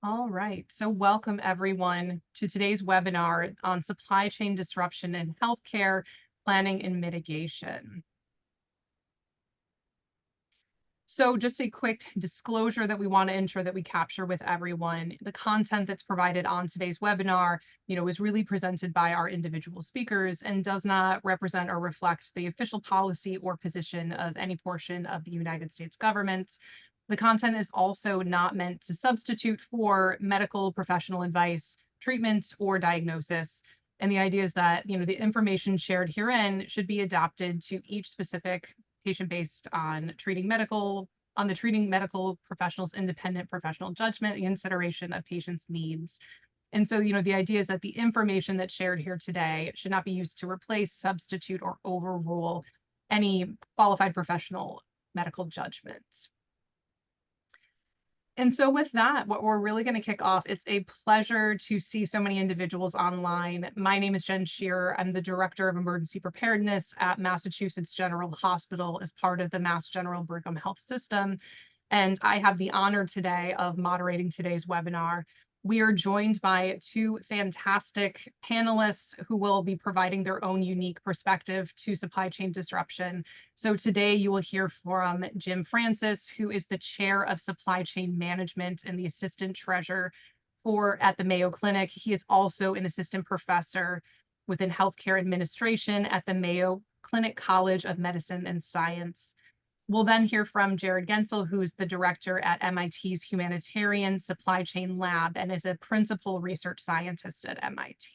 All right, so welcome everyone to today's webinar on supply chain disruption in healthcare, planning and mitigation. So just a quick disclosure that we want to ensure that we capture with everyone. The content that's provided on today's webinar, is really presented by our individual speakers and does not represent or reflect the official policy or position of any portion of the United States government. The content is also not meant to substitute for medical professional advice, treatment, or diagnosis. And the idea is that, the information shared herein should be adapted to each specific patient based on the treating medical professionals' independent professional judgment and consideration of patients' needs. And so, the idea is that the information that's shared here today should not be used to replace, substitute, or overrule any qualified professional medical judgment. And so with that, what we're really going to kick off, it's a pleasure to see so many individuals online. My name is Jen Shearer. I'm the Director of Emergency Preparedness at Massachusetts General Hospital as part of the Mass General Brigham Health System. And I have the honor today of moderating today's webinar. We are joined by two fantastic panelists who will be providing their own unique perspective to supply chain disruption. So today you will hear from Jim Francis, who is the Chair of Supply Chain Management and the Assistant Treasurer at the Mayo Clinic. He is also an assistant professor within healthcare administration at the Mayo Clinic College of Medicine and Science. We'll then hear from Jared Gensel, who is the director at MIT's Humanitarian Supply Chain Lab and is a principal research scientist at MIT.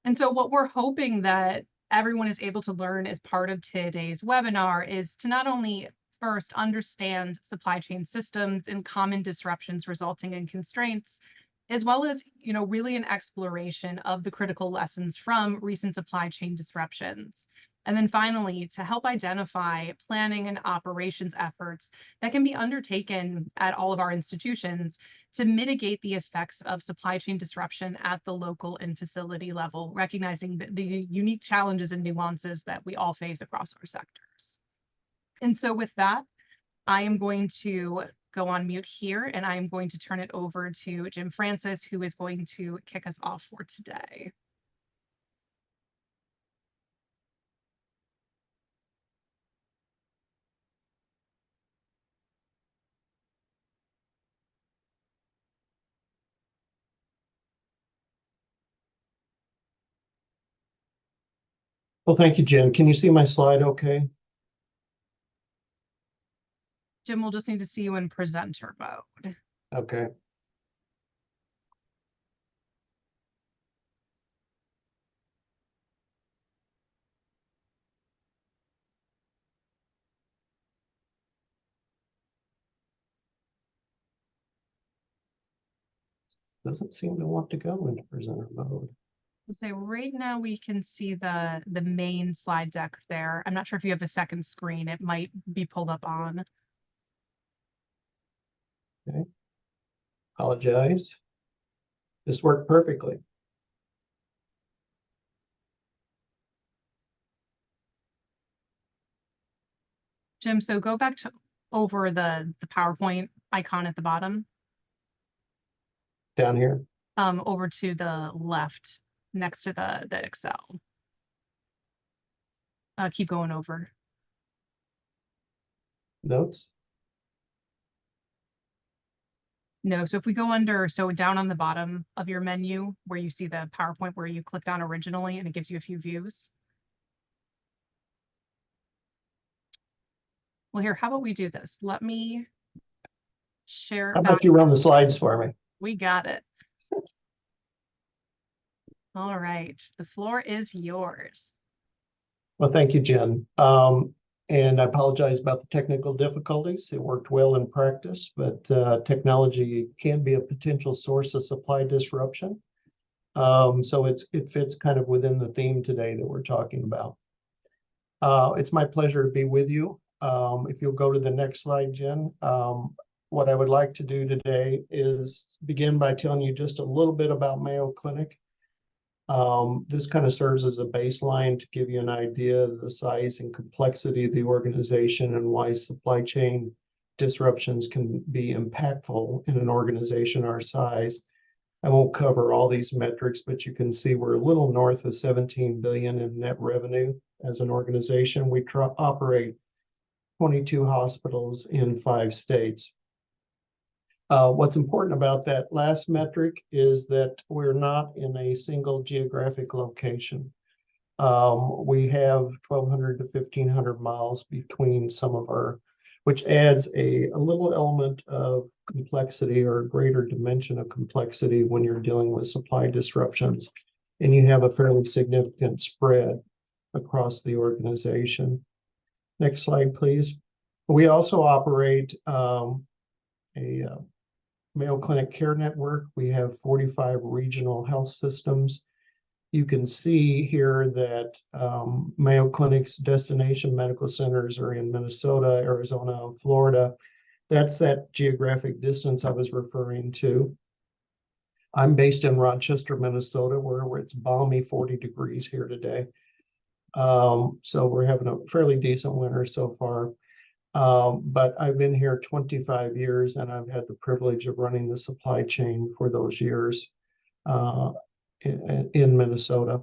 And so what we're hoping that everyone is able to learn as part of today's webinar is to not only first understand supply chain systems and common disruptions resulting in constraints, as well as, really an exploration of the critical lessons from recent supply chain disruptions. And then finally, to help identify planning and operations efforts that can be undertaken at all of our institutions to mitigate the effects of supply chain disruption at the local and facility level, recognizing the unique challenges and nuances that we all face across our sectors. And so with that, I am going to go on mute here and I am going to turn it over to Jim Francis, who is going to kick us off for today. Well, thank you, Jen. Can you see my slide okay? Jim, we'll just need to see you in presenter mode. Okay. Doesn't seem to want to go into presenter mode. Okay, right now we can see the main slide deck there. I'm not sure if you have a second screen. It might be pulled up on. Okay. Apologize. This worked perfectly. Jim, so go back to over the PowerPoint icon at the bottom. Down here? Over to the left next to the Excel. Keep going over. Notes? No, so if we go under, so down on the bottom of your menu where you see the PowerPoint where you clicked on originally and it gives you a few views. Well, here, how about we do this? Let me share. How about you run the slides for me? We got it. All right, the floor is yours. Well, thank you, Jen. And I apologize about the technical difficulties. It worked well in practice, but technology can be a potential source of supply disruption. So it fits kind of within the theme today that we're talking about. It's my pleasure to be with you. If you'll go to the next slide, Jen. What I would like to do today is begin by telling you just a little bit about Mayo Clinic. This kind of serves as a baseline to give you an idea of the size and complexity of the organization and why supply chain disruptions can be impactful in an organization our size. I won't cover all these metrics, but you can see we're a little north of 17 billion in net revenue as an organization. We operate 22 hospitals in 5 states. What's important about that last metric is that we're not in a single geographic location. We have 1,200 to 1,500 miles between some of our, which adds a little element of complexity or a greater dimension of complexity when you're dealing with supply disruptions, and you have a fairly significant spread across the organization. Next slide, please. We also operate a Mayo Clinic Care Network. We have 45 regional health systems. You can see here that Mayo Clinic's destination medical centers are in Minnesota, Arizona, and Florida. That's that geographic distance I was referring to. I'm based in Rochester, Minnesota, where it's balmy 40 degrees here today. So we're having a fairly decent winter so far. But I've been here 25 years, and I've had the privilege of running the supply chain for those years in Minnesota.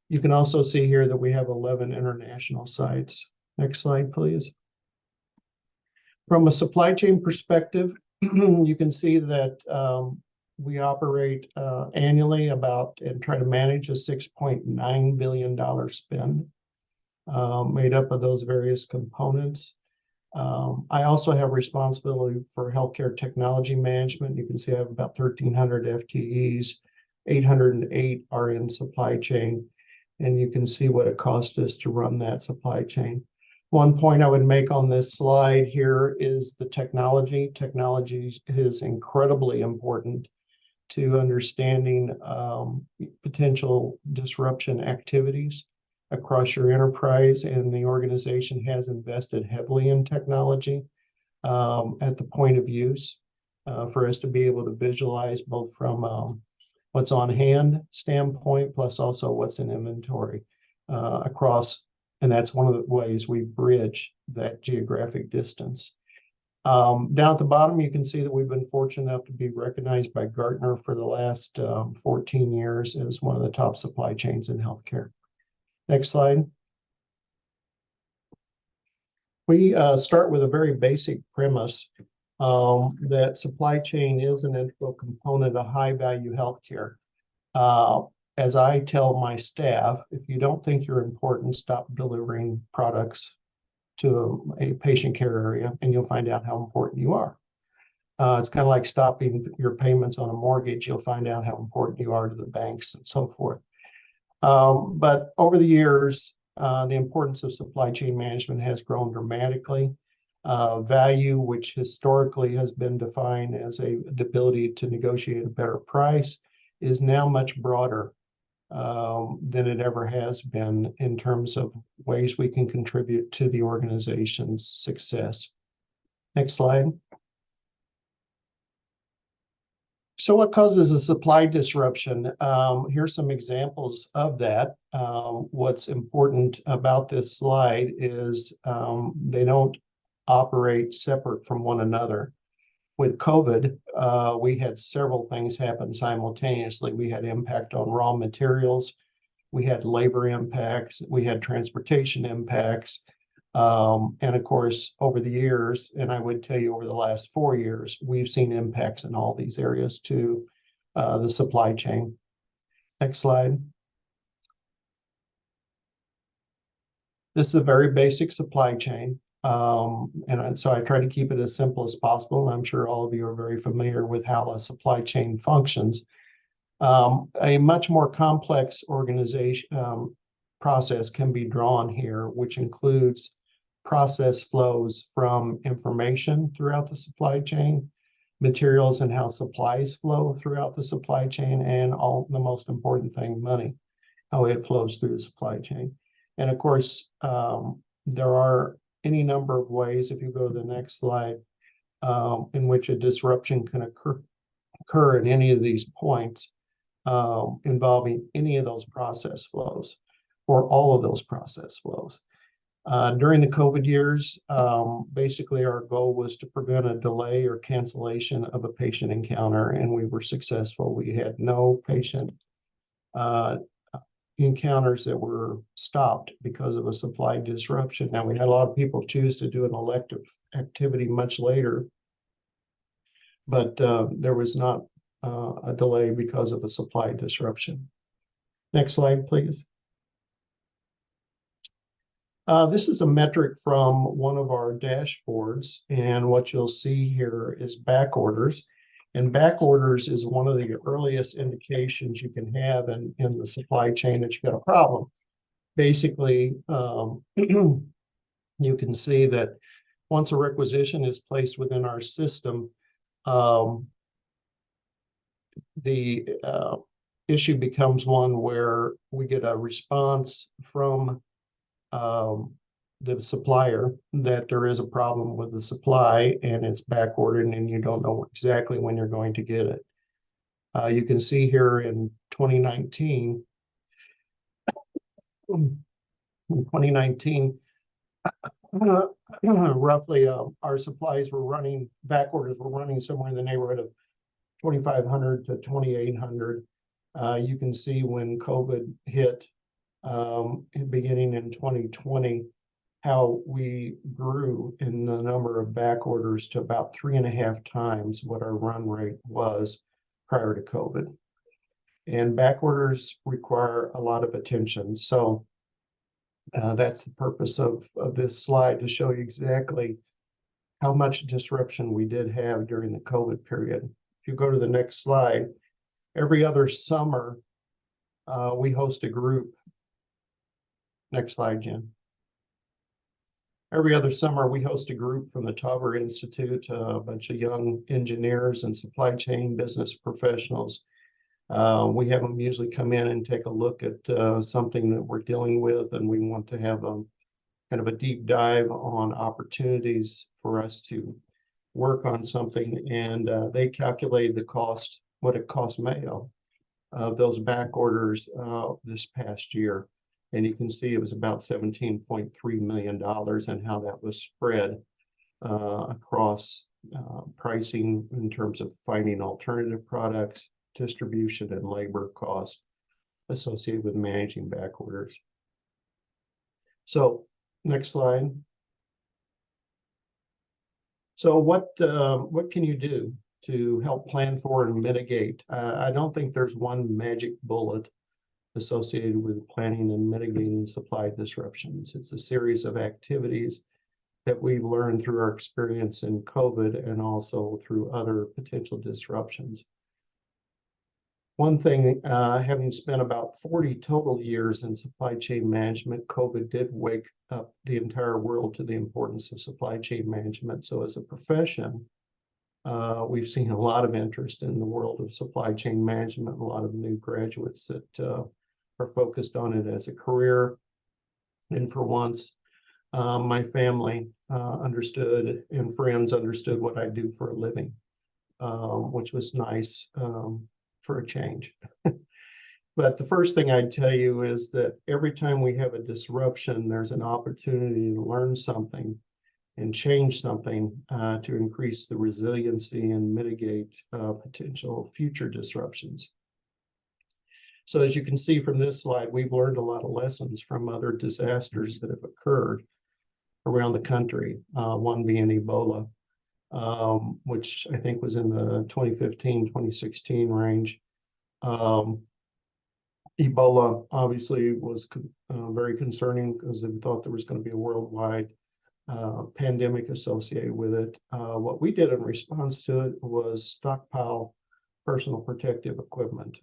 You can also see here that we have 11 international sites. Next slide, please. From a supply chain perspective, you can see that we operate annually and try to manage a $6.9 billion spend made up of those various components. I also have responsibility for healthcare technology management. You can see I have about 1,300 FTEs, 808 are in supply chain, and you can see what it cost us to run that supply chain. One point I would make on this slide here is the technology. Technology is incredibly important to understanding potential disruption activities across your enterprise, and the organization has invested heavily in technology at the point of use for us to be able to visualize both from what's on hand standpoint, plus also what's in inventory across, and that's one of the ways we bridge that geographic distance. Down at the bottom, you can see that we've been fortunate enough to be recognized by Gartner for the last 14 years as one of the top supply chains in healthcare. Next slide. We start with a very basic premise that supply chain is an integral component of high-value healthcare. As I tell my staff, if you don't think you're important, stop delivering products to a patient care area, and you'll find out how important you are. It's kind of like stopping your payments on a mortgage. You'll find out how important you are to the banks and so forth. But over the years, the importance of supply chain management has grown dramatically. Value, which historically has been defined as the ability to negotiate a better price, is now much broader than it ever has been in terms of ways we can contribute to the organization's success. Next slide. So what causes a supply disruption? Here's some examples of that. What's important about this slide is they don't operate separate from one another. With COVID, we had several things happen simultaneously. We had impact on raw materials, we had labor impacts, we had transportation impacts, and of course, over the years, and I would tell you over the last 4 years, we've seen impacts in all these areas to the supply chain. Next slide. This is a very basic supply chain. So I try to keep it as simple as possible. I'm sure all of you are very familiar with how a supply chain functions. A much more complex organization process can be drawn here, which includes process flows from information throughout the supply chain, materials and how supplies flow throughout the supply chain, and all the most important thing, money, how it flows through the supply chain. And of course, there are any number of ways, if you go to the next slide, in which a disruption can occur in any of these points involving any of those process flows or all of those process flows. During the COVID years, basically our goal was to prevent a delay or cancellation of a patient encounter, and we were successful. We had no patient encounters that were stopped because of a supply disruption. Now, we had a lot of people choose to do an elective activity much later, but there was not a delay because of a supply disruption. Next slide, please. This is a metric from one of our dashboards, and what you'll see here is back orders. And back orders is one of the earliest indications you can have in the supply chain that you got a problem. Basically, you can see that once a requisition is placed within our system, the issue becomes one where we get a response from the supplier that there is a problem with the supply and it's back ordered and you don't know exactly when you're going to get it. You can see here in 2019, roughly our supplies were running, back orders were running somewhere in the neighborhood of 2,500 to 2,800. You can see when COVID hit, beginning in 2020, how we grew in the number of back orders to about 3.5 times what our run rate was prior to COVID. And back orders require a lot of attention. So that's the purpose of this slide, to show you exactly how much disruption we did have during the COVID period. If you go to the next slide, every other summer, we host a group. Next slide, Jen. Every other summer, we host a group from the Tauber Institute, a bunch of young engineers and supply chain business professionals. We have them usually come in and take a look at something that we're dealing with, and we want to have a kind of a deep dive on opportunities for us to work on something. And they calculated the cost, what it cost Mayo of those back orders this past year. And you can see it was about $17.3 million, and how that was spread across pricing in terms of finding alternative products, distribution, and labor costs associated with managing back orders. So next slide. So what can you do to help plan for and mitigate? I don't think there's one magic bullet associated with planning and mitigating supply disruptions. It's a series of activities that we've learned through our experience in COVID and also through other potential disruptions. One thing, having spent about 40 total years in supply chain management, COVID did wake up the entire world to the importance of supply chain management. So as a profession, we've seen a lot of interest in the world of supply chain management, a lot of new graduates that are focused on it as a career. And for once, my family understood, and friends understood what I do for a living, which was nice for a change. But the first thing I'd tell you is that every time we have a disruption, there's an opportunity to learn something and change something to increase the resiliency and mitigate potential future disruptions. So as you can see from this slide, we've learned a lot of lessons from other disasters that have occurred around the country, one being Ebola, which I think was in the 2015, 2016 range. Ebola obviously was very concerning because they thought there was going to be a worldwide pandemic associated with it. What we did in response to it was stockpile personal protective equipment.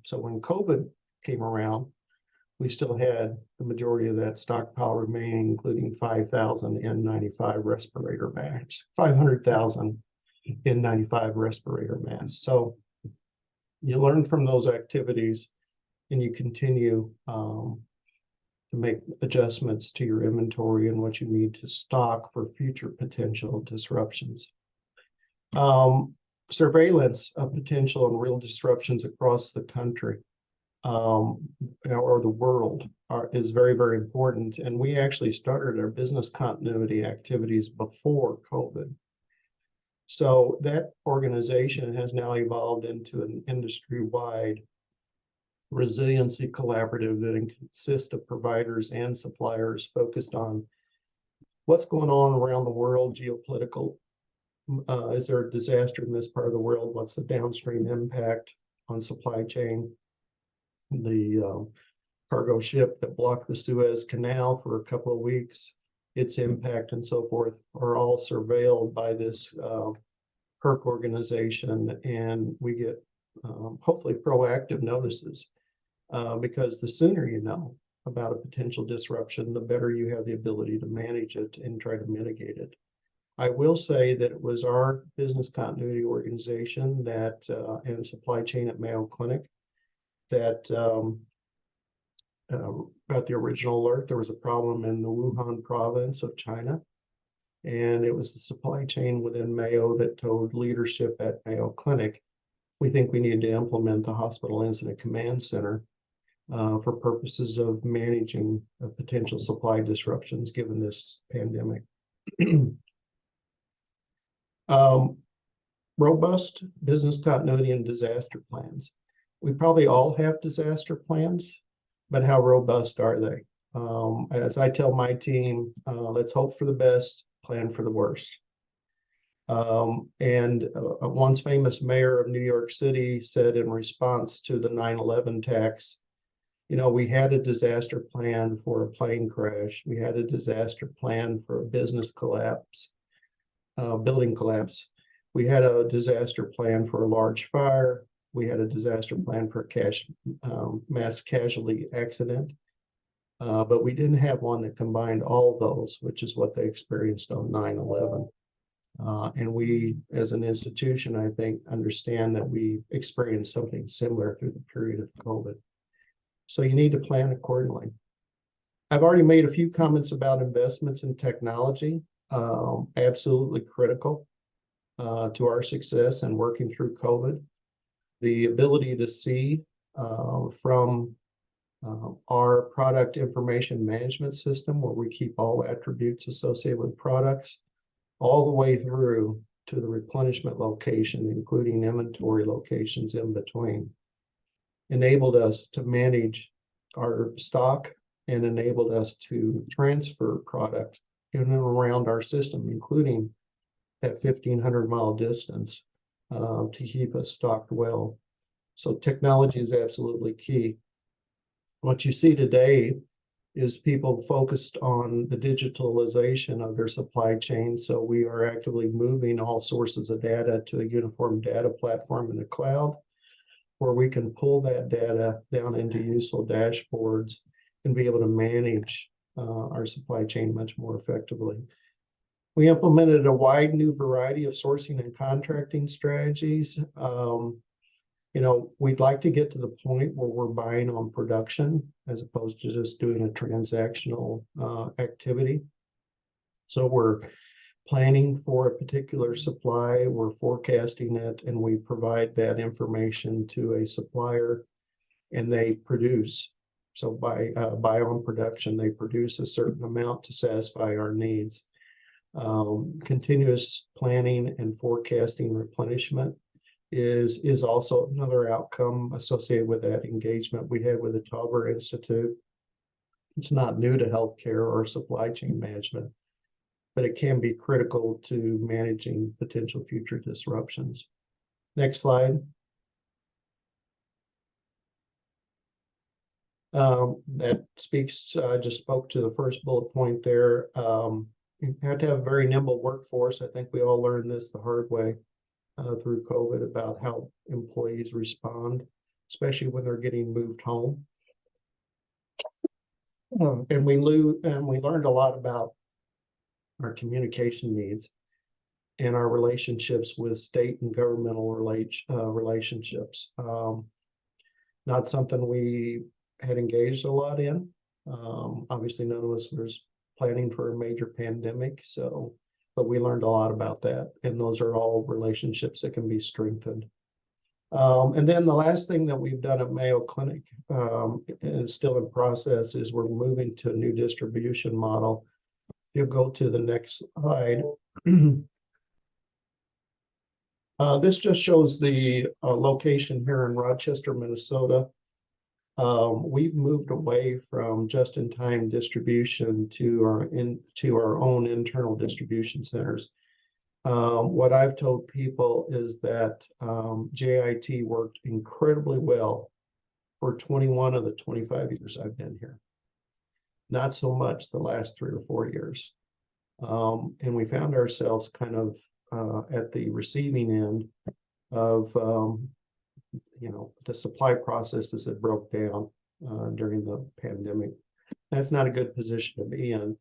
So when COVID came around, we still had the majority of that stockpile remaining, including 5,000 N95 respirator masks, 500,000 N95 respirator masks. So you learn from those activities and you continue to make adjustments to your inventory and what you need to stock for future potential disruptions. Surveillance of potential and real disruptions across the country. or the world is very, very important. And we actually started our business continuity activities before COVID. So that organization has now evolved into an industry-wide resiliency collaborative that consists of providers and suppliers focused on what's going on around the world, geopolitical. Is there a disaster in this part of the world? What's the downstream impact on supply chain? The cargo ship that blocked the Suez Canal for a couple of weeks, its impact and so forth are all surveilled by this PERC organization, and we get hopefully proactive notices because the sooner you know about a potential disruption, the better you have the ability to manage it and try to mitigate it. I will say that it was our business continuity organization that and supply chain at Mayo Clinic that got the original alert. There was a problem in the Wuhan province of China, and it was the supply chain within Mayo that told leadership at Mayo Clinic, we think we need to implement the hospital incident command center for purposes of managing potential supply disruptions given this pandemic. Robust business continuity and disaster plans. We probably all have disaster plans, but how robust are they? As I tell my team, let's hope for the best, plan for the worst. A once famous mayor of New York City said in response to the 9/11 attacks, you know, we had a disaster plan for a plane crash. We had a disaster plan for a business collapse, building collapse. We had a disaster plan for a large fire. We had a disaster plan for a mass casualty accident. But we didn't have one that combined all those, which is what they experienced on 9/11. And we, as an institution, I think, understand that we experienced something similar through the period of COVID. So you need to plan accordingly. I've already made a few comments about investments in technology, absolutely critical to our success in working through COVID. The ability to see from our product information management system, where we keep all attributes associated with products, all the way through to the replenishment location, including inventory locations in between, enabled us to manage our stock and enabled us to transfer product in and around our system, including that 1,500-mile distance to keep us stocked well. So technology is absolutely key. What you see today is people focused on the digitalization of their supply chain. So we are actively moving all sources of data to a uniform data platform in the cloud, where we can pull that data down into useful dashboards and be able to manage our supply chain much more effectively. We implemented a wide new variety of sourcing and contracting strategies. You know, we'd like to get to the point where we're buying on production as opposed to just doing a transactional activity. So we're planning for a particular supply, we're forecasting it, and we provide that information to a supplier, and they produce. So by on production, they produce a certain amount to satisfy our needs. Continuous planning and forecasting replenishment is also another outcome associated with that engagement we had with the Tauber Institute. It's not new to healthcare or supply chain management, but it can be critical to managing potential future disruptions. Next slide. That speaks, I just spoke to the first bullet point there. You have to have a very nimble workforce. I think we all learned this the hard way through COVID about how employees respond, especially when they're getting moved home. And we learned a lot about our communication needs and our relationships with state and governmental relationships. Not something we had engaged a lot in. Obviously, none of us was planning for a major pandemic, but we learned a lot about that, and those are all relationships that can be strengthened. And then the last thing that we've done at Mayo Clinic, and it's still in process, is we're moving to a new distribution model. You'll go to the next slide. This just shows the location here in Rochester, Minnesota. We've moved away from just-in-time distribution to our own internal distribution centers. What I've told people is that JIT worked incredibly well for 21 of the 25 years I've been here. Not so much the last 3 or 4 years. And we found ourselves kind of at the receiving end of, the supply processes that broke down during the pandemic. That's not a good position to be in.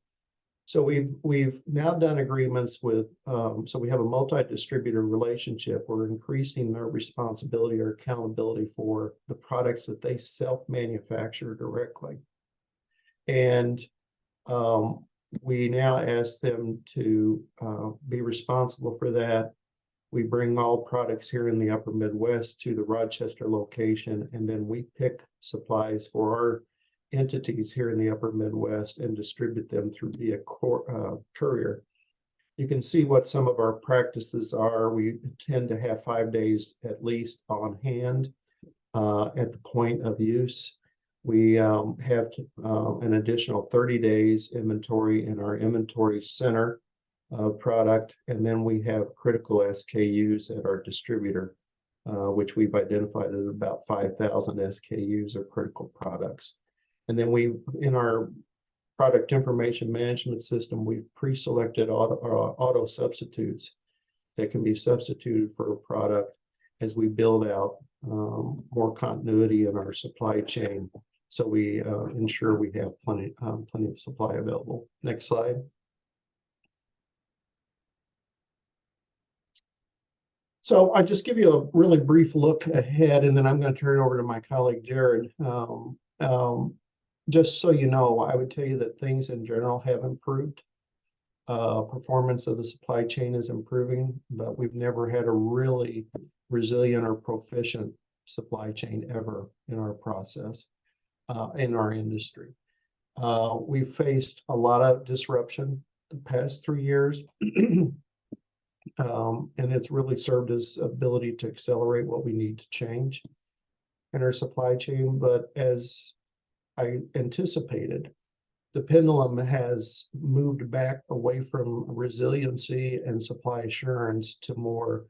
So we've now done agreements with, so we have a multi-distributor relationship. We're increasing their responsibility or accountability for the products that they self-manufacture directly. And we now ask them to be responsible for that. We bring all products here in the upper Midwest to the Rochester location, and then we pick supplies for our entities here in the upper Midwest and distribute them through via courier. You can see what some of our practices are. We tend to have 5 days at least on hand at the point of use. We have an additional 30 days inventory in our inventory center product, and then we have critical SKUs at our distributor, which we've identified as about 5,000 SKUs or critical products. And then in our product information management system, we've pre-selected auto substitutes that can be substituted for a product as we build out more continuity in our supply chain. So we ensure we have plenty of supply available. Next slide. So I just give you a really brief look ahead, and then I'm going to turn it over to my colleague, Jared. Just so you know, I would tell you that things in general have improved. Performance of the supply chain is improving, but we've never had a really resilient or proficient supply chain ever in our process, in our industry. We've faced a lot of disruption the past 3 years. And it's really served as ability to accelerate what we need to change in our supply chain. But as I anticipated, the pendulum has moved back away from resiliency and supply assurance to more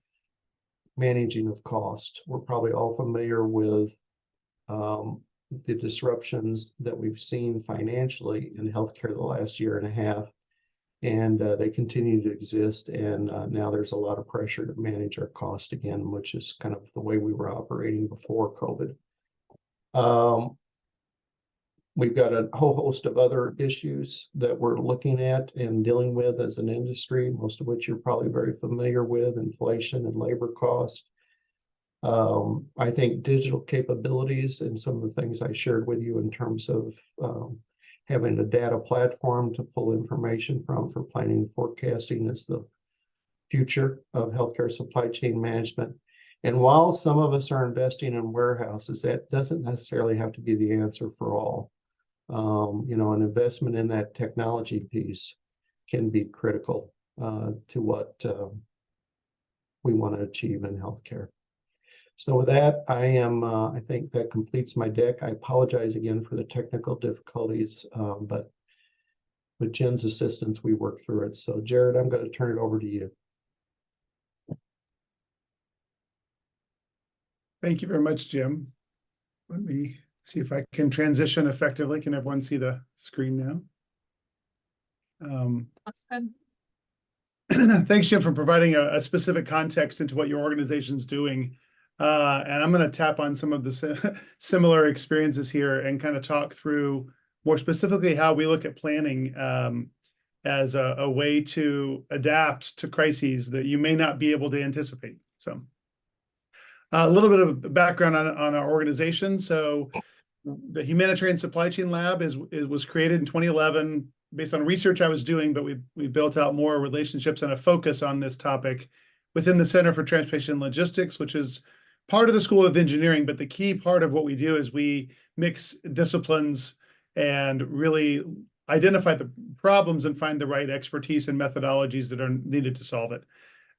managing of cost. We're probably all familiar with the disruptions that we've seen financially in healthcare the last year and a half. And they continue to exist. And now there's a lot of pressure to manage our cost again, which is kind of the way we were operating before COVID. We've got a whole host of other issues that we're looking at and dealing with as an industry, most of which you're probably very familiar with: inflation and labor cost. I think digital capabilities and some of the things I shared with you in terms of having a data platform to pull information from for planning and forecasting is the future of healthcare supply chain management. And while some of us are investing in warehouses, that doesn't necessarily have to be the answer for all. An investment in that technology piece can be critical to what we want to achieve in healthcare. So with that, I think that completes my deck. I apologize again for the technical difficulties, but with Jen's assistance, we worked through it. So Jared, I'm going to turn it over to you. Thank you very much, Jim. Let me see if I can transition effectively. Can everyone see the screen now? That's good. Thanks, Jim, for providing a specific context into what your organization's doing. And I'm going to tap on some of the similar experiences here and kind of talk through more specifically how we look at planning as a way to adapt to crises that you may not be able to anticipate. So a little bit of background on our organization. So the Humanitarian Supply Chain Lab was created in 2011 based on research I was doing, but we built out more relationships and a focus on this topic within the Center for Transportation and Logistics, which is part of the School of Engineering, but the key part of what we do is we mix disciplines and really identify the problems and find the right expertise and methodologies that are needed to solve it.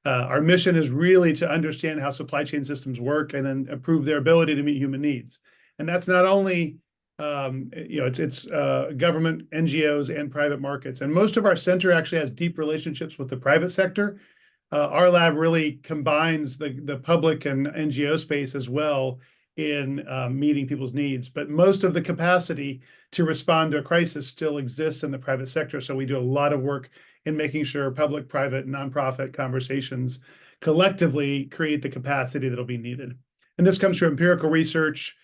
Our mission is really to understand how supply chain systems work and then improve their ability to meet human needs. And that's not only it's government, NGOs, and private markets. And most of our center actually has deep relationships with the private sector. Our lab really combines the public and NGO space as well in meeting people's needs. But most of the capacity to respond to a crisis still exists in the private sector. So we do a lot of work in making sure public, private, nonprofit conversations collectively create the capacity that'll be needed. And this comes through empirical research,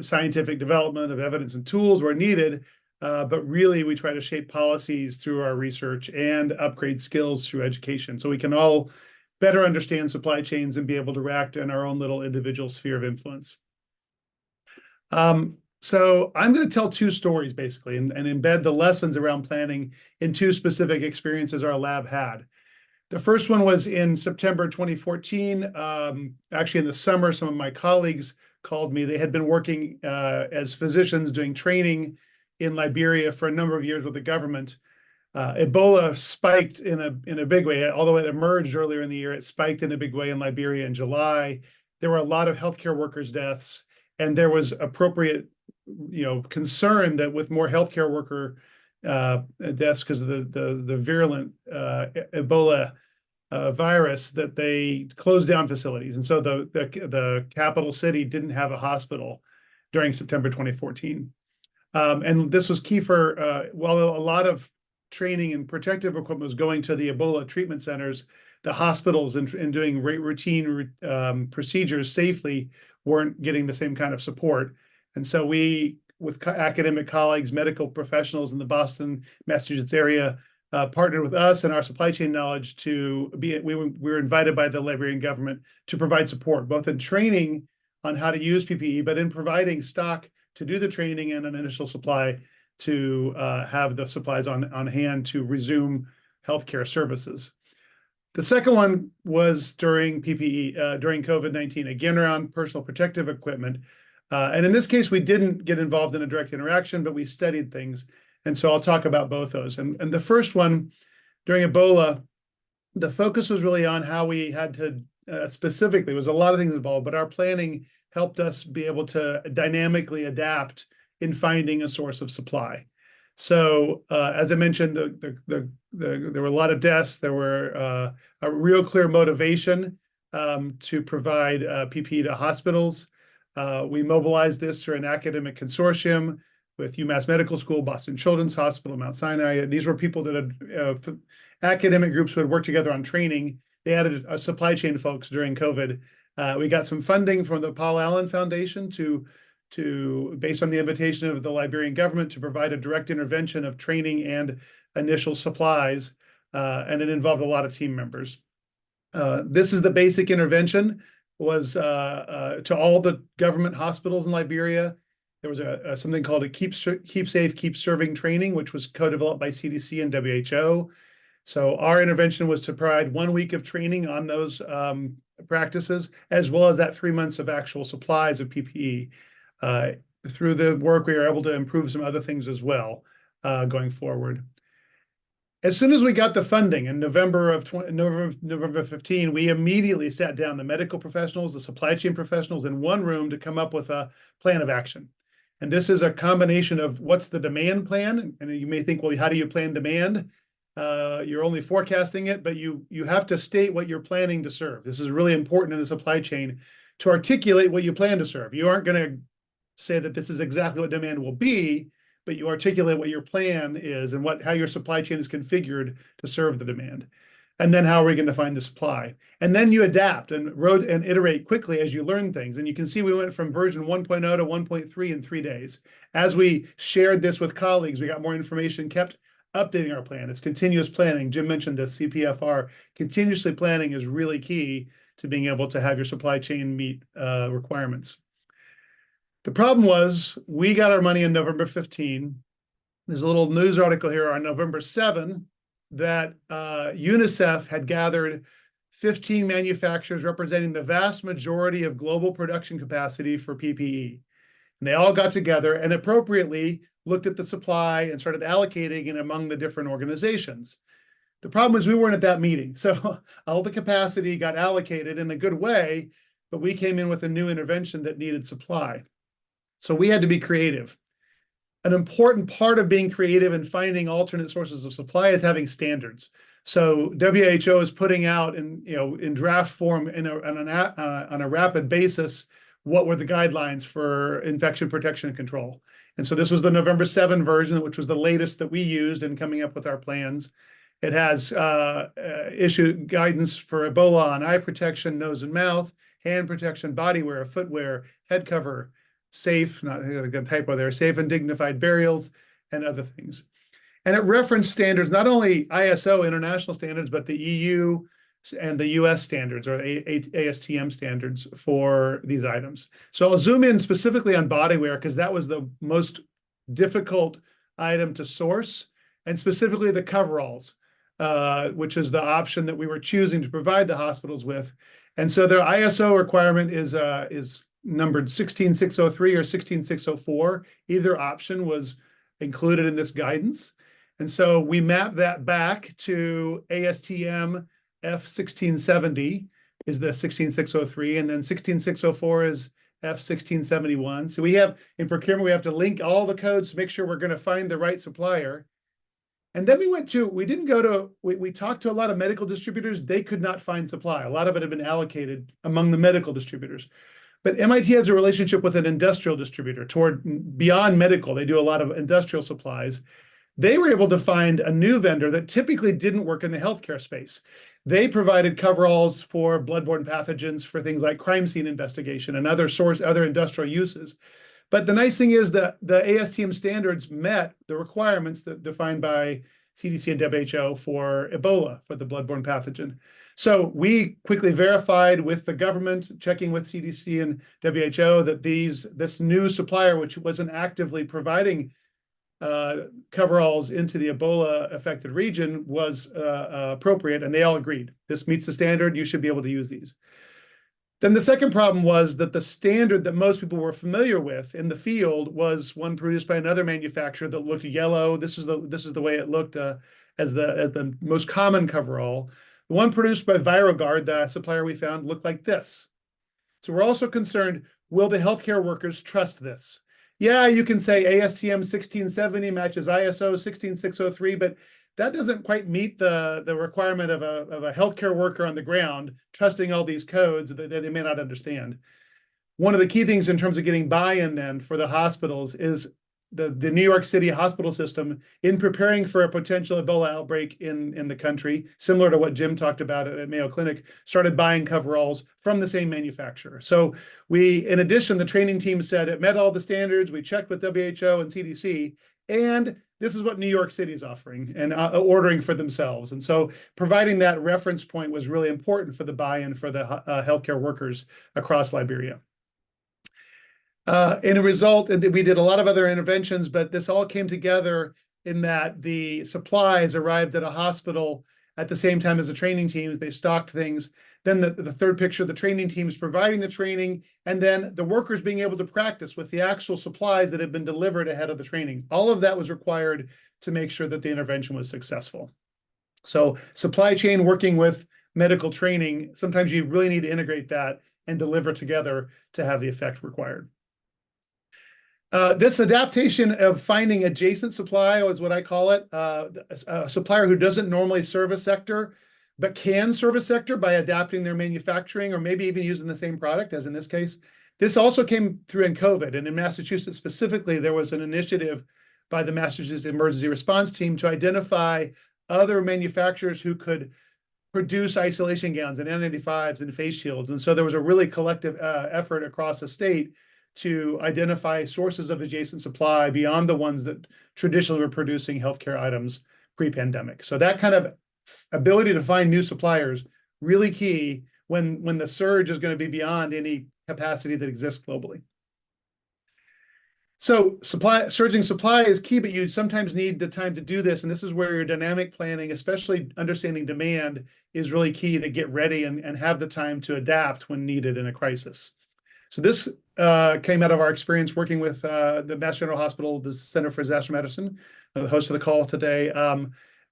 scientific development of evidence and tools where needed, but really we try to shape policies through our research and upgrade skills through education so we can all better understand supply chains and be able to react in our own little individual sphere of influence. So I'm going to tell two stories basically and embed the lessons around planning in two specific experiences our lab had. The first one was in September 2014. Actually, in the summer, some of my colleagues called me. They had been working as physicians doing training in Liberia for a number of years with the government. Ebola spiked in a big way. Although it emerged earlier in the year, it spiked in a big way in Liberia in July. There were a lot of healthcare workers' deaths, and there was appropriate, concern that with more healthcare worker deaths because of the virulent Ebola virus, that they closed down facilities, and so the capital city didn't have a hospital during September 2014. And this was key for while a lot of training and protective equipment was going to the Ebola treatment centers, the hospitals and doing routine procedures safely weren't getting the same kind of support. And so we, with academic colleagues, medical professionals in the Boston, Massachusetts area, partnered with us and our supply chain knowledge to we were invited by the Liberian government to provide support, both in training on how to use PPE, but in providing stock to do the training and an initial supply to have the supplies on hand to resume healthcare services. The second one was during PPE, during COVID-19, again around personal protective equipment. And in this case, we didn't get involved in a direct interaction, but we studied things. And so I'll talk about both those. And the first one, during Ebola, the focus was really on how we had to specifically, there was a lot of things involved, but our planning helped us be able to dynamically adapt in finding a source of supply. So as I mentioned, there were a lot of deaths. There were a real clear motivation to provide PPE to hospitals. We mobilized this through an academic consortium with UMass Medical School, Boston Children's Hospital, Mount Sinai. These were people that had academic groups who had worked together on training. They added supply chain folks during COVID. We got some funding from the Paul Allen Foundation based on the invitation of the Liberian government to provide a direct intervention of training and initial supplies, and it involved a lot of team members. This is the basic intervention, was to all the government hospitals in Liberia. There was something called a Keep Safe, Keep Serving training, which was co-developed by CDC and WHO. So our intervention was to provide 1 week of training on those practices, as well as that 3 months of actual supplies of PPE. Through the work, we were able to improve some other things as well going forward. As soon as we got the funding in November 15, we immediately sat down the medical professionals, the supply chain professionals in one room to come up with a plan of action. And this is a combination of what's the demand plan. And you may think, well, how do you plan demand? You're only forecasting it, but you have to state what you're planning to serve. This is really important in the supply chain to articulate what you plan to serve. You aren't going to say that this is exactly what demand will be, but you articulate what your plan is and how your supply chain is configured to serve the demand. And then how are we going to find the supply? And then you adapt and iterate quickly as you learn things. And you can see we went from version 1.0 to 1.3 in 3 days. As we shared this with colleagues, we got more information, kept updating our plan. It's continuous planning. Jim mentioned this, CPFR. Continuously planning is really key to being able to have your supply chain meet requirements. The problem was we got our money on November 15. There's a little news article here on November 7 that UNICEF had gathered 15 manufacturers representing the vast majority of global production capacity for PPE. And they all got together and appropriately looked at the supply and started allocating it among the different organizations. The problem is we weren't at that meeting. So all the capacity got allocated in a good way, but we came in with a new intervention that needed supply. So we had to be creative. An important part of being creative and finding alternate sources of supply is having standards. So WHO is putting out in draft form on a rapid basis what were the guidelines for infection protection and control. And so this was the November 7 version, which was the latest that we used in coming up with our plans. It has issued guidance for Ebola on eye protection, nose and mouth, hand protection, body wear, footwear, head cover, safe, not a good typo there, safe and dignified burials, and other things. And it referenced standards, not only ISO international standards, but the EU and the US standards or ASTM standards for these items. So I'll zoom in specifically on body wear because that was the most difficult item to source, and specifically the coveralls, which is the option that we were choosing to provide the hospitals with. And so their ISO requirement is numbered 16603 or 16604. Either option was included in this guidance. And so we mapped that back to ASTM F1670 is the 16603, and then 16604 is F1671. So we have, in procurement, we have to link all the codes to make sure we're going to find the right supplier. And then we talked to a lot of medical distributors. They could not find supply. A lot of it had been allocated among the medical distributors. But MIT has a relationship with an industrial distributor toward beyond medical. They do a lot of industrial supplies. They were able to find a new vendor that typically didn't work in the healthcare space. They provided coveralls for bloodborne pathogens for things like crime scene investigation and other industrial uses. But the nice thing is that the ASTM standards met the requirements that defined by CDC and WHO for Ebola, for the bloodborne pathogen. So we quickly verified with the government, checking with CDC and WHO, that this new supplier, which wasn't actively providing coveralls into the Ebola affected region, was appropriate, and they all agreed. This meets the standard, you should be able to use these. Then the second problem was that the standard that most people were familiar with in the field was one produced by another manufacturer that looked yellow. This is the way it looked as the most common coverall. The one produced by ViroGuard, the supplier we found, looked like this. So we're also concerned, will the healthcare workers trust this? Yeah, you can say ASTM 1670 matches ISO 16603, but that doesn't quite meet the requirement of a healthcare worker on the ground trusting all these codes that they may not understand. One of the key things in terms of getting buy-in then for the hospitals is the New York City hospital system, in preparing for a potential Ebola outbreak in the country, similar to what Jim talked about at Mayo Clinic, started buying coveralls from the same manufacturer. So in addition, the training team said it met all the standards. We checked with WHO and CDC, and this is what New York City is offering and ordering for themselves. And so providing that reference point was really important for the buy-in for the healthcare workers across Liberia. In a result, we did a lot of other interventions, but this all came together in that the supplies arrived at a hospital at the same time as the training teams. They stocked things. Then the third picture, the training teams providing the training, and then the workers being able to practice with the actual supplies that had been delivered ahead of the training. All of that was required to make sure that the intervention was successful. So supply chain working with medical training, sometimes you really need to integrate that and deliver together to have the effect required. This adaptation of finding adjacent supply is what I call it, a supplier who doesn't normally serve a sector, but can serve a sector by adapting their manufacturing or maybe even using the same product, as in this case. This also came through in COVID, and in Massachusetts specifically, there was an initiative by the Massachusetts Emergency Response Team to identify other manufacturers who could produce isolation gowns and N95s and face shields. And so there was a really collective effort across the state to identify sources of adjacent supply beyond the ones that traditionally were producing healthcare items pre-pandemic. So that kind of ability to find new suppliers, really key when the surge is going to be beyond any capacity that exists globally. So surging supply is key, but you sometimes need the time to do this. And this is where your dynamic planning, especially understanding demand, is really key to get ready and have the time to adapt when needed in a crisis. So this came out of our experience working with the Mass General Hospital, the Center for Disaster Medicine, the host of the call today,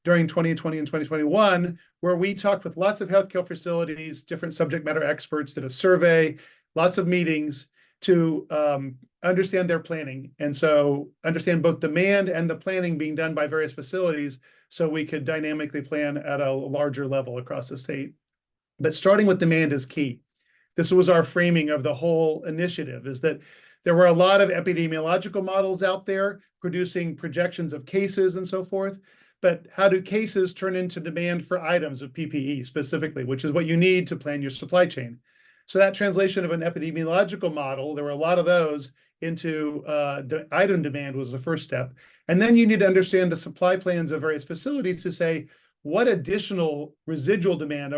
during 2020 and 2021, where we talked with lots of healthcare facilities, different subject matter experts, did a survey, lots of meetings to understand their planning. And so understand both demand and the planning being done by various facilities so we could dynamically plan at a larger level across the state. But starting with demand is key. This was our framing of the whole initiative, is that there were a lot of epidemiological models out there producing projections of cases and so forth. But how do cases turn into demand for items of PPE specifically, which is what you need to plan your supply chain? So that translation of an epidemiological model, there were a lot of those into item demand was the first step. And then you need to understand the supply plans of various facilities to say what additional residual demand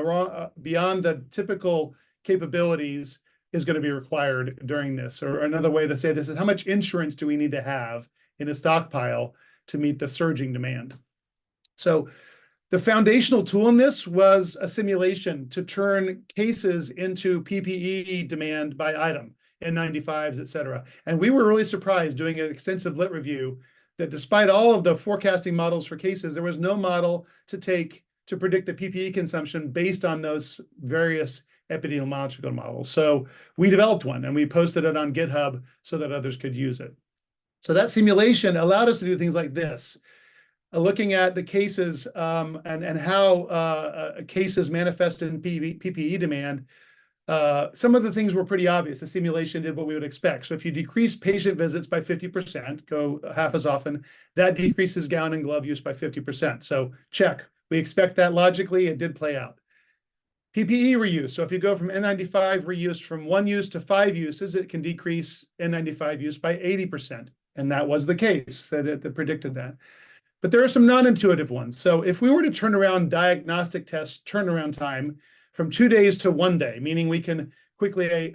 beyond the typical capabilities is going to be required during this. Or another way to say this is how much insurance do we need to have in a stockpile to meet the surging demand? So the foundational tool in this was a simulation to turn cases into PPE demand by item, N95s, et cetera. And we were really surprised doing an extensive lit review that despite all of the forecasting models for cases, there was no model to predict the PPE consumption based on those various epidemiological models. So we developed one and we posted it on GitHub so that others could use it. So that simulation allowed us to do things like this. Looking at the cases and how cases manifest in PPE demand, some of the things were pretty obvious. The simulation did what we would expect. So if you decrease patient visits by 50%, go half as often, that decreases gown and glove use by 50%. So check. We expect that logically. It did play out. PPE reuse. So if you go from N95 reuse from 1 use to 5 uses, it can decrease N95 use by 80%. And that was the case that predicted that. But there are some non-intuitive ones. So if we were to turn around diagnostic test turnaround time from 2 days to 1 day, meaning we can quickly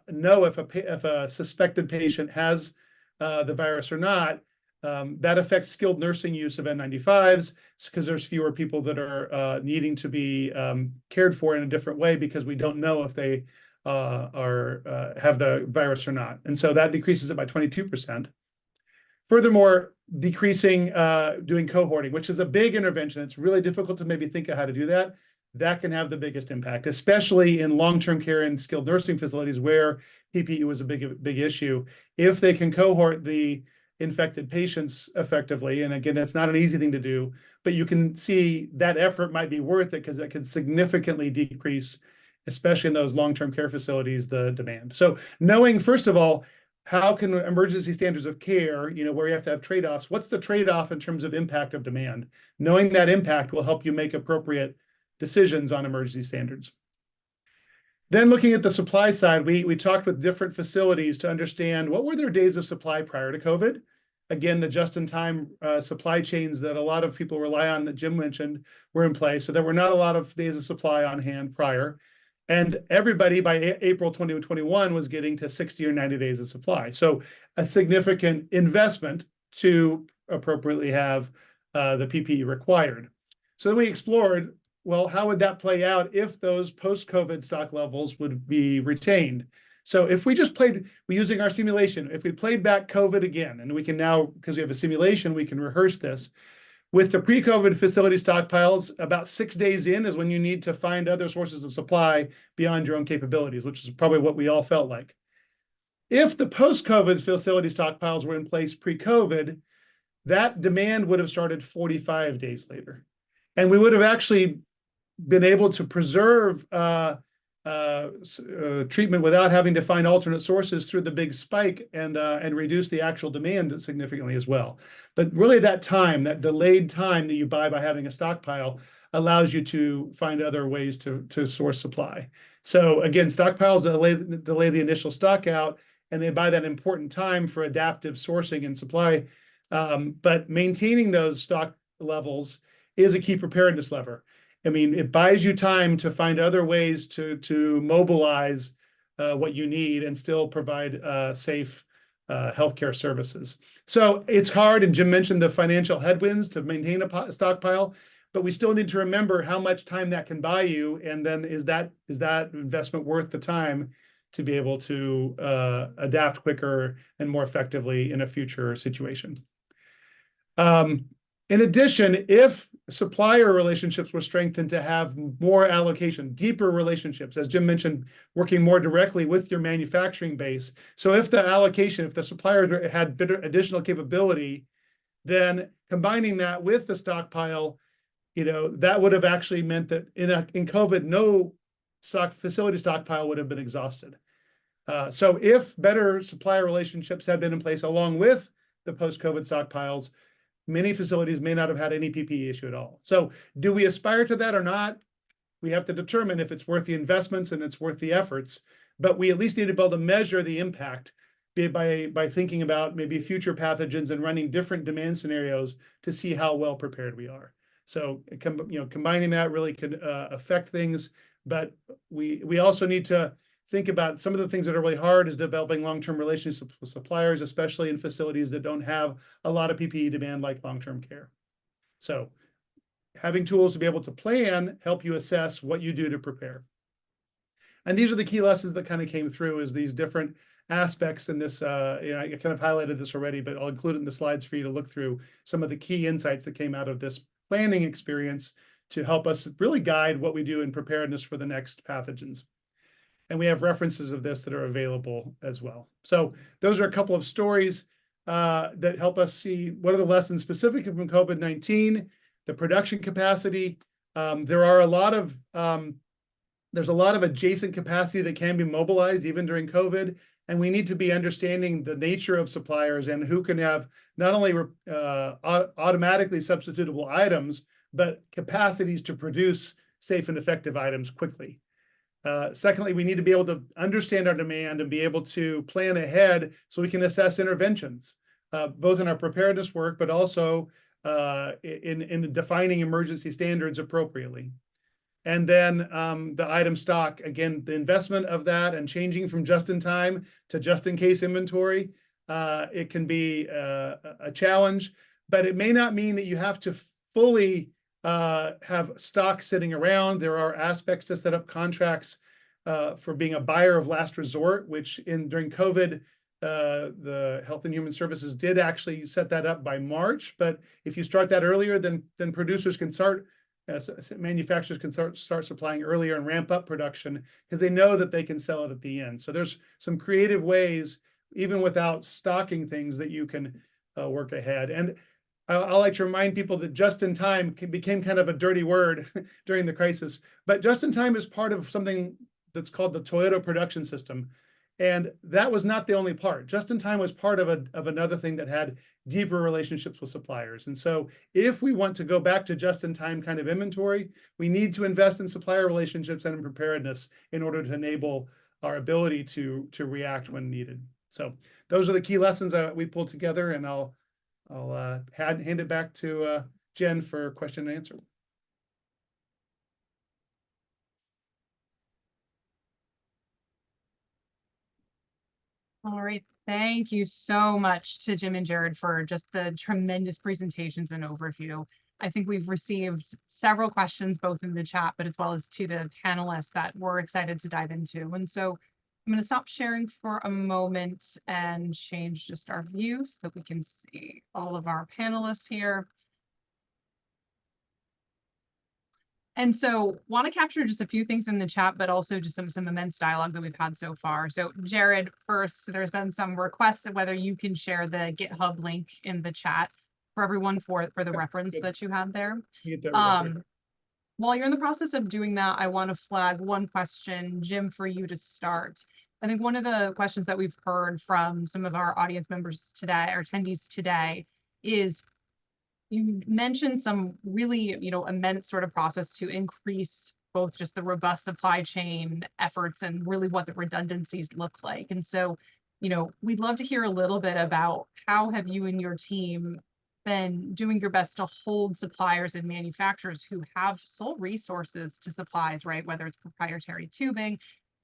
know if a suspected patient has the virus or not, that affects skilled nursing use of N95s because there's fewer people that are needing to be cared for in a different way because we don't know if they have the virus or not. And so that decreases it by 22%. Furthermore, decreasing doing cohorting, which is a big intervention. It's really difficult to maybe think of how to do that. That can have the biggest impact, especially in long-term care and skilled nursing facilities where PPE was a big issue. If they can cohort the infected patients effectively, and again, it's not an easy thing to do, but you can see that effort might be worth it because that could significantly decrease, especially in those long-term care facilities, the demand. So knowing, first of all, how can emergency standards of care, where you have to have trade-offs, what's the trade-off in terms of impact of demand? Knowing that impact will help you make appropriate decisions on emergency standards. Then looking at the supply side, we talked with different facilities to understand what were their days of supply prior to COVID. Again, the just-in-time supply chains that a lot of people rely on that Jim mentioned were in place. So there were not a lot of days of supply on hand prior. And everybody by April 2021 was getting to 60 or 90 days of supply. So a significant investment to appropriately have the PPE required. So then we explored, well, how would that play out if those post-COVID stock levels would be retained? So if we just we're using our simulation, if we played back COVID again, and we can now, because we have a simulation, we can rehearse this. With the pre-COVID facility stockpiles, about 6 days in is when you need to find other sources of supply beyond your own capabilities, which is probably what we all felt like. If the post-COVID facility stockpiles were in place pre-COVID, that demand would have started 45 days later. And we would have actually been able to preserve treatment without having to find alternate sources through the big spike and reduce the actual demand significantly as well. But really that time, that delayed time that you buy by having a stockpile allows you to find other ways to source supply. So again, stockpiles delay the initial stock out and they buy that important time for adaptive sourcing and supply. But maintaining those stock levels is a key preparedness lever. I mean, it buys you time to find other ways to mobilize what you need and still provide safe healthcare services. So it's hard, and Jim mentioned the financial headwinds to maintain a stockpile, but we still need to remember how much time that can buy you, and then is that investment worth the time to be able to adapt quicker and more effectively in a future situation. In addition, if supplier relationships were strengthened to have more allocation, deeper relationships, as Jim mentioned, working more directly with your manufacturing base. So if the allocation, if the supplier had additional capability, then combining that with the stockpile, that would have actually meant that in COVID, no facility stockpile would have been exhausted. So if better supplier relationships had been in place along with the post-COVID stockpiles, many facilities may not have had any PPE issue at all. So do we aspire to that or not? We have to determine if it's worth the investments and it's worth the efforts, but we at least need to be able to measure the impact by thinking about maybe future pathogens and running different demand scenarios to see how well prepared we are. So combining that really could affect things, but we also need to think about some of the things that are really hard is developing long-term relationships with suppliers, especially in facilities that don't have a lot of PPE demand like long-term care. So having tools to be able to plan help you assess what you do to prepare. And these are the key lessons that kind of came through is these different aspects in this, I kind of highlighted this already, but I'll include it in the slides for you to look through some of the key insights that came out of this planning experience to help us really guide what we do in preparedness for the next pathogens. And we have references of this that are available as well. So those are a couple of stories that help us see what are the lessons specifically from COVID-19, the production capacity. There's a lot of adjacent capacity that can be mobilized even during COVID. And we need to be understanding the nature of suppliers and who can have not only automatically substitutable items, but capacities to produce safe and effective items quickly. Secondly, we need to be able to understand our demand and be able to plan ahead so we can assess interventions, both in our preparedness work, but also in defining emergency standards appropriately. And then the item stock, again, the investment of that and changing from just-in-time to just-in-case inventory, it can be a challenge, but it may not mean that you have to fully have stock sitting around. There are aspects to set up contracts for being a buyer of last resort, which during COVID, the Health and Human Services did actually set that up by March. But if you start that earlier, then producers can start, manufacturers can start supplying earlier and ramp up production because they know that they can sell it at the end. So there's some creative ways, even without stocking things, that you can work ahead. And I like to remind people that just-in-time became kind of a dirty word during the crisis, but just-in-time is part of something that's called the Toyota production system. And that was not the only part. Just-in-time was part of another thing that had deeper relationships with suppliers. And so if we want to go back to just-in-time kind of inventory, we need to invest in supplier relationships and in preparedness in order to enable our ability to react when needed. So those are the key lessons that we pulled together, and I'll hand it back to Jen for question and answer. All right, thank you so much to Jim and Jared for just the tremendous presentations and overview. I think we've received several questions, both in the chat, but as well as to the panelists that we're excited to dive into. And so I'm going to stop sharing for a moment and change just our view so that we can see all of our panelists here. And so want to capture just a few things in the chat, but also just some immense dialogue that we've had so far. So Jared, first, there's been some requests of whether you can share the GitHub link in the chat for everyone for the reference that you had there. While you're in the process of doing that, I want to flag one question, Jim, for you to start. I think one of the questions that we've heard from some of our audience members today, or attendees today, is you mentioned some really, immense sort of process to increase both just the robust supply chain efforts and really what the redundancies look like. And so, we'd love to hear a little bit about how have you and your team been doing your best to hold suppliers and manufacturers who have sole resources to supplies, right? Whether it's proprietary tubing,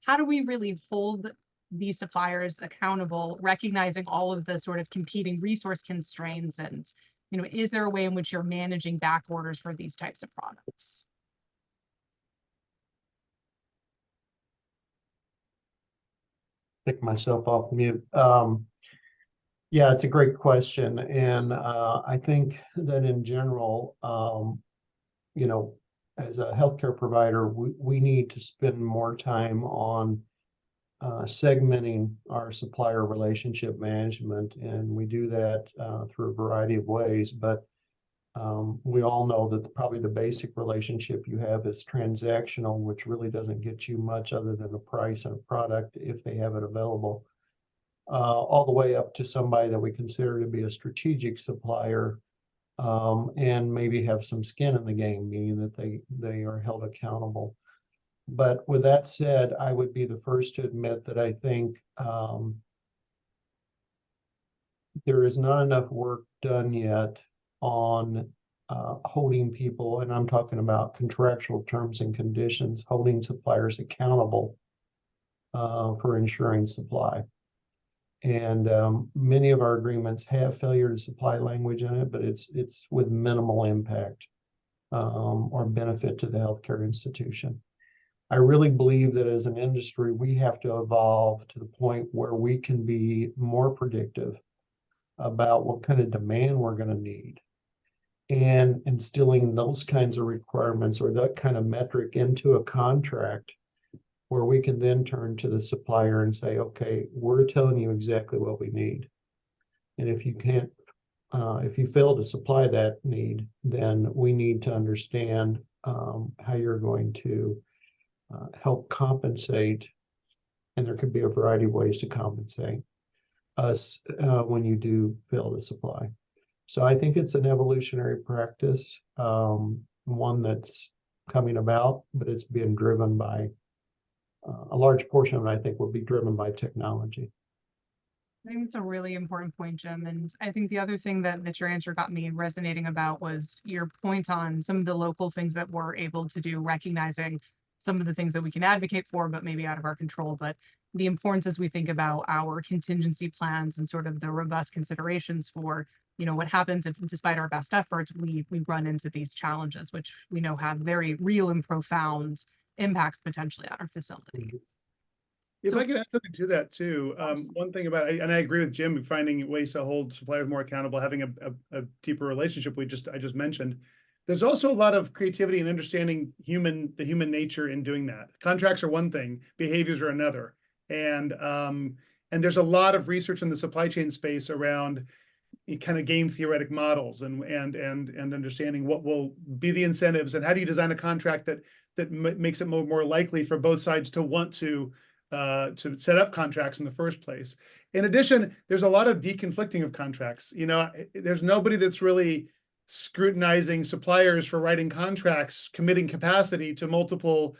how do we really hold these suppliers accountable, recognizing all of the sort of competing resource constraints, and is there a way in which you're managing back orders for these types of products? Take myself off mute. Yeah, it's a great question. And I think that in general, as a healthcare provider, we need to spend more time on segmenting our supplier relationship management. And we do that through a variety of ways. But we all know that probably the basic relationship you have is transactional, which really doesn't get you much other than a price and a product if they have it available. All the way up to somebody that we consider to be a strategic supplier, and maybe have some skin in the game, meaning that they are held accountable. But with that said, I would be the first to admit that I think there is not enough work done yet on holding people, and I'm talking about contractual terms and conditions, holding suppliers accountable for ensuring supply. And many of our agreements have failure to supply language in it, but it's with minimal impact or benefit to the healthcare institution. I really believe that as an industry, we have to evolve to the point where we can be more predictive about what kind of demand we're going to need, and instilling those kinds of requirements or that kind of metric into a contract where we can then turn to the supplier and say, okay, we're telling you exactly what we need. And if you can't, if you fail to supply that need, then we need to understand how you're going to help compensate. And there could be a variety of ways to compensate us when you do fail to supply. So I think it's an evolutionary practice, one that's coming about, but it's being driven by a large portion of it, I think, will be driven by technology. I think it's a really important point, Jim. And I think the other thing that your answer got me resonating about was your point on some of the local things that we're able to do, recognizing some of the things that we can advocate for, but maybe out of our control. But the importance as we think about our contingency plans and sort of the robust considerations for, what happens if, despite our best efforts, we run into these challenges, which we know have very real and profound impacts potentially on our facilities. If I could add something to that too, one thing about, and I agree with Jim, finding ways to hold suppliers more accountable, having a deeper relationship I just mentioned. There's also a lot of creativity and understanding the human nature in doing that. Contracts are one thing, behaviors are another, and there's a lot of research in the supply chain space around kind of game theoretic models and understanding what will be the incentives and how do you design a contract that makes it more likely for both sides to want to set up contracts in the first place. In addition, there's a lot of deconflicting of contracts. There's nobody that's really scrutinizing suppliers for writing contracts, committing capacity to multiple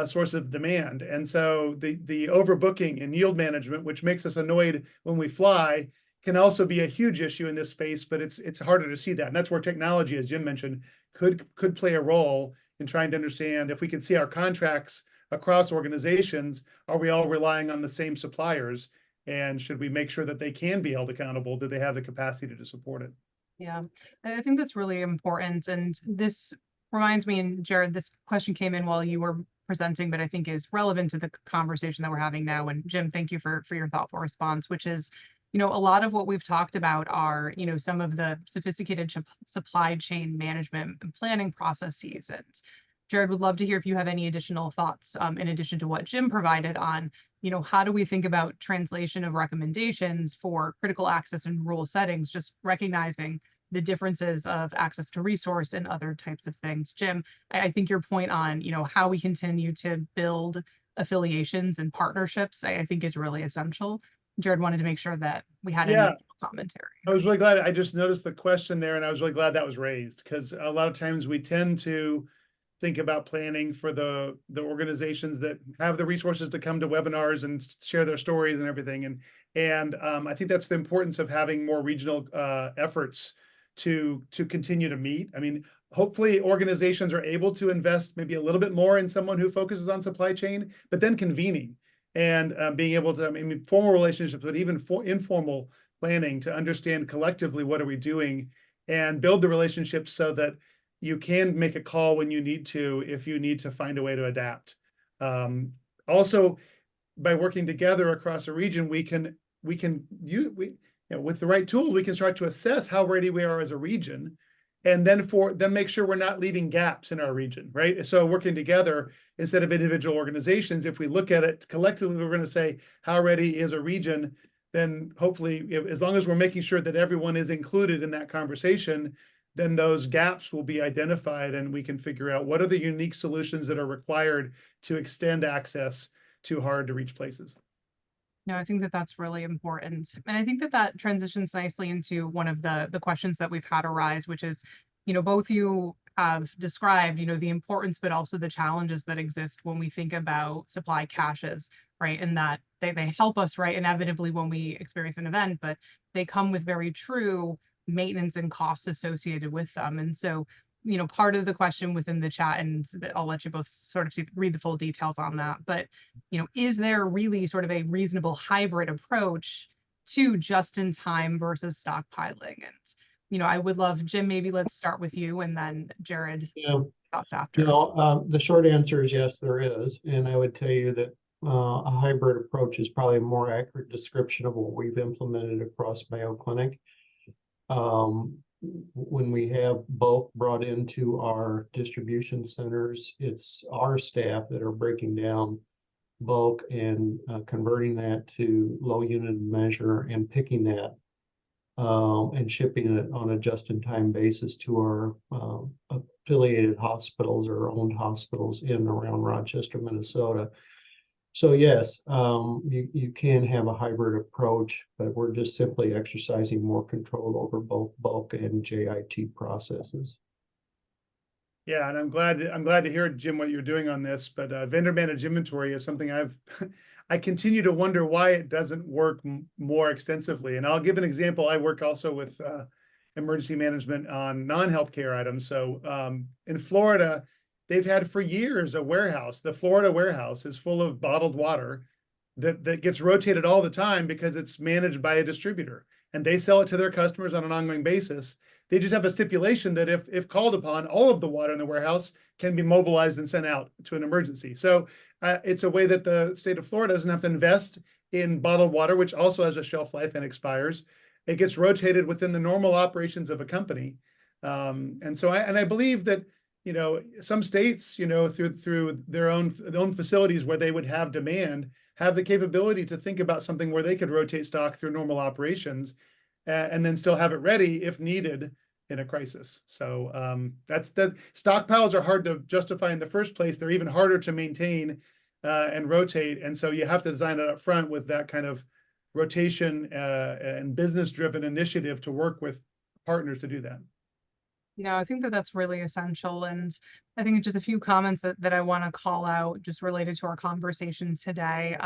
sources of demand. And so the overbooking and yield management, which makes us annoyed when we fly, can also be a huge issue in this space, but it's harder to see that. And that's where technology, as Jim mentioned, could play a role in trying to understand if we can see our contracts across organizations, are we all relying on the same suppliers? And should we make sure that they can be held accountable? Do they have the capacity to support it? Yeah, I think that's really important. And this reminds me, and Jared, this question came in while you were presenting, but I think is relevant to the conversation that we're having now. And Jim, thank you for your thoughtful response, which is, a lot of what we've talked about are, some of the sophisticated supply chain management and planning processes. And Jared, would love to hear if you have any additional thoughts in addition to what Jim provided on, how do we think about translation of recommendations for critical access and rural settings, just recognizing the differences of access to resource and other types of things. Jim, I think your point on, how we continue to build affiliations and partnerships, I think is really essential. Jared wanted to make sure that we had any commentary. I was really glad. I just noticed the question there, and I was really glad that was raised, because a lot of times we tend to think about planning for the organizations that have the resources to come to webinars and share their stories and everything. And I think that's the importance of having more regional efforts to continue to meet. I mean, hopefully organizations are able to invest maybe a little bit more in someone who focuses on supply chain, but then convening. and being able to, I mean, formal relationships, but even for informal planning to understand collectively what are we doing and build the relationships so that you can make a call when you need to, if you need to find a way to adapt. Also, by working together across a region, with the right tools, we can start to assess how ready we are as a region, and then make sure we're not leaving gaps in our region, right? So working together instead of individual organizations, if we look at it collectively, we're going to say how ready is a region. Then hopefully, as long as we're making sure that everyone is included in that conversation, then those gaps will be identified, and we can figure out what are the unique solutions that are required to extend access to hard to reach places. No, I think that that's really important. And I think that that transitions nicely into one of the questions that we've had arise, which is, both you have described, the importance, but also the challenges that exist when we think about supply caches, right? And that they help us, right, inevitably when we experience an event, but they come with very true maintenance and costs associated with them. And so, part of the question within the chat, and I'll let you both sort of read the full details on that, but, is there really sort of a reasonable hybrid approach to just-in-time versus stockpiling? And, I would love, Jim, maybe let's start with you, and then Jared, Yeah. thoughts after. The short answer is yes, there is. And I would tell you that a hybrid approach is probably a more accurate description of what we've implemented across Mayo Clinic. When we have bulk brought into our distribution centers, it's our staff that are breaking down bulk and converting that to low unit measure and picking that and shipping it on a just-in-time basis to our affiliated hospitals or owned hospitals in and around Rochester, Minnesota. So yes, you can have a hybrid approach, but we're just simply exercising more control over both bulk and JIT processes. Yeah, and I'm glad to hear, Jim, what you're doing on this. But vendor managed inventory is something I continue to wonder why it doesn't work more extensively. And I'll give an example. I work also with emergency management on non-healthcare items. So in Florida, they've had for years a warehouse. The Florida warehouse is full of bottled water that gets rotated all the time because it's managed by a distributor, and they sell it to their customers on an ongoing basis. They just have a stipulation that if called upon, all of the water in the warehouse can be mobilized and sent out to an emergency. So it's a way that the state of Florida doesn't have to invest in bottled water, which also has a shelf life and expires. It gets rotated within the normal operations of a company. And so I believe that, some states, through their own facilities where they would have demand, have the capability to think about something where they could rotate stock through normal operations and then still have it ready if needed in a crisis. So stockpiles are hard to justify in the first place. They're even harder to maintain and rotate. And so you have to design it up front with that kind of rotation and business-driven initiative to work with partners to do that. I think that that's really essential. And I think just a few comments that I want to call out just related to our conversation today.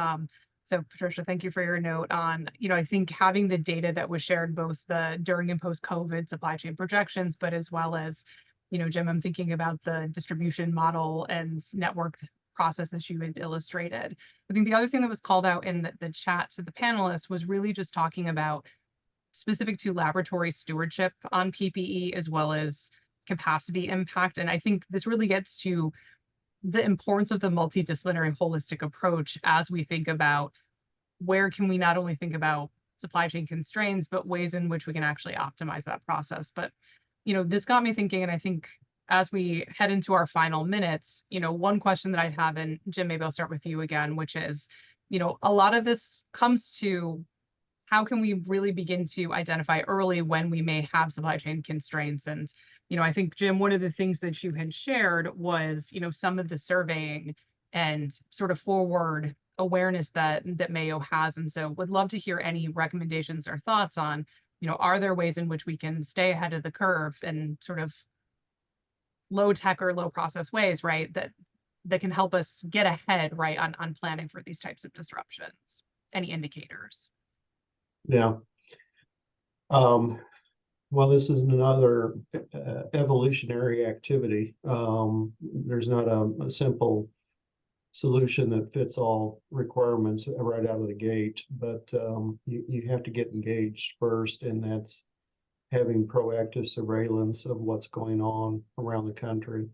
So Patricia, thank you for your note on, I think having the data that was shared, both the during and post-COVID supply chain projections, but as well as, Jim, I'm thinking about the distribution model and network processes you had illustrated. I think the other thing that was called out in the chat to the panelists was really just talking about specific to laboratory stewardship on PPE as well as capacity impact. And I think this really gets to the importance of the multidisciplinary holistic approach as we think about where can we not only think about supply chain constraints, but ways in which we can actually optimize that process. But, this got me thinking, and I think as we head into our final minutes, one question that I have, and Jim, maybe I'll start with you again, which is, a lot of this comes to how can we really begin to identify early when we may have supply chain constraints? And, I think, Jim, one of the things that you had shared was, some of the surveying and sort of forward awareness that Mayo has. And so would love to hear any recommendations or thoughts on, are there ways in which we can stay ahead of the curve and sort of low tech or low process ways, right, that can help us get ahead, right, on planning for these types of disruptions? Any indicators? Yeah. Well, this is another evolutionary activity. There's not a simple solution that fits all requirements right out of the gate, but you have to get engaged first, and that's having proactive surveillance of what's going on around the country.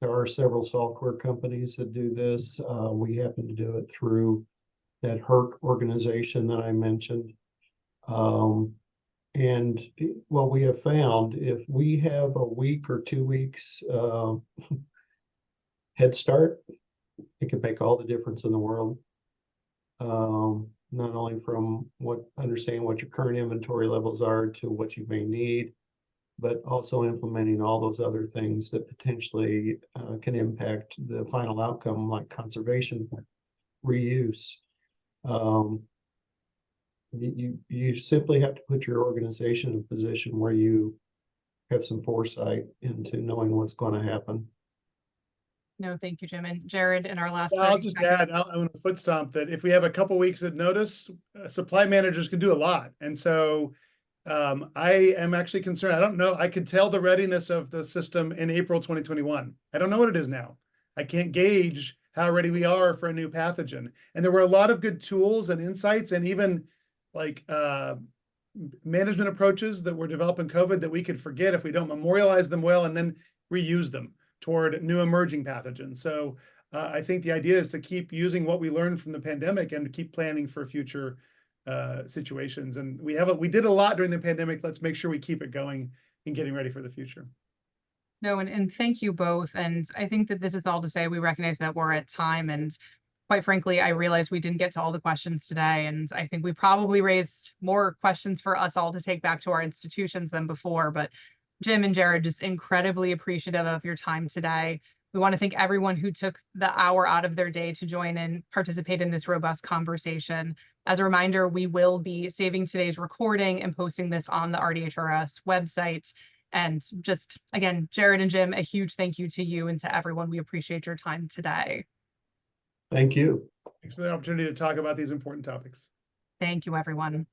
There are several software companies that do this. We happen to do it through that HERC organization that I mentioned. And what we have found, if we have a week or 2 weeks head start, it can make all the difference in the world. Not only from understanding what your current inventory levels are to what you may need, but also implementing all those other things that potentially can impact the final outcome, like conservation, reuse. You simply have to put your organization in a position where you have some foresight into knowing what's going to happen. No, thank you, Jim. And Jared, in our last I'll 30 just seconds. add, I'm going to foot stomp that if we have a couple weeks of notice, supply managers can do a lot. And so I am actually concerned. I don't know. I could tell the readiness of the system in April 2021. I don't know what it is now. I can't gauge how ready we are for a new pathogen. And there were a lot of good tools and insights, and even like management approaches that were developed in COVID that we could forget if we don't memorialize them well and then reuse them toward new emerging pathogens. So I think the idea is to keep using what we learned from the pandemic and to keep planning for future situations. And we did a lot during the pandemic. Let's make sure we keep it going and getting ready for the future. No, and thank you both. And I think that this is all to say we recognize that we're at time, and quite frankly, I realize we didn't get to all the questions today, and I think we probably raised more questions for us all to take back to our institutions than before. But Jim and Jared, just incredibly appreciative of your time today. We want to thank everyone who took the hour out of their day to join and participate in this robust conversation. As a reminder, we will be saving today's recording and posting this on the RDHRS website. And just, again, Jared and Jim, a huge thank you to you and to everyone. We appreciate your time today. Thank you. Thanks for the opportunity to talk about these important topics. Thank you, everyone.